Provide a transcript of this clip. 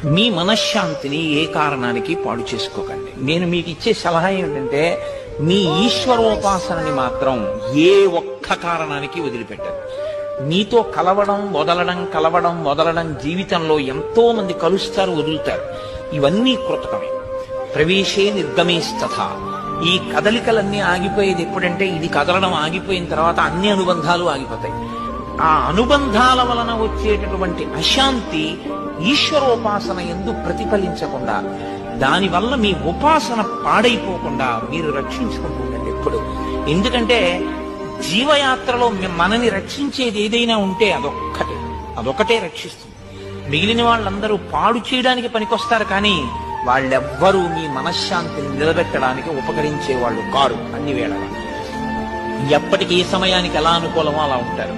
మీ మనశ్శాంతిని ఏ కారణానికి పాడు చేసుకోకండి. నేను మీకు ఇచ్చే సలహా ఏమిటంటే, మీ ఈశ్వరోపాసనని మాత్రం ఏ ఒక్క కారణానికి వదిలిపెట్టదు. మీతో కలవడం వదలడం జీవితంలో ఎంతో మంది కలుస్తారు, వదులుతారు. ఇవన్నీ కృతకమే. ప్రవేశే నిర్గమేస్తథ. ఈ కదలికలన్నీ ఆగిపోయేది ఎప్పుడంటే, ఇది కదలడం ఆగిపోయిన తర్వాత అన్ని అనుబంధాలు ఆగిపోతాయి. ఆ అనుబంధాల వలన వచ్చేటటువంటి అశాంతి ఈశ్వరోపాసన యందు ప్రతిఫలించకుండా, దానివల్ల మీ ఉపాసన పాడైపోకుండా మీరు రక్షించుకుంటూ ఉండండి ఎప్పుడు. ఎందుకంటే జీవయాత్రలో మనని రక్షించేది ఏదైనా ఉంటే అదొకటే రక్షిస్తుంది. మిగిలిన వాళ్ళందరూ పాడు చేయడానికి పనికొస్తారు, కానీ వాళ్ళెవ్వరూ మీ మనశ్శాంతిని నిలబెట్టడానికి ఉపకరించే వాళ్ళు కారు. అన్ని వేళలా ఎప్పటికి ఏ సమయానికి ఎలా అనుకూలమో అలా ఉంటారు.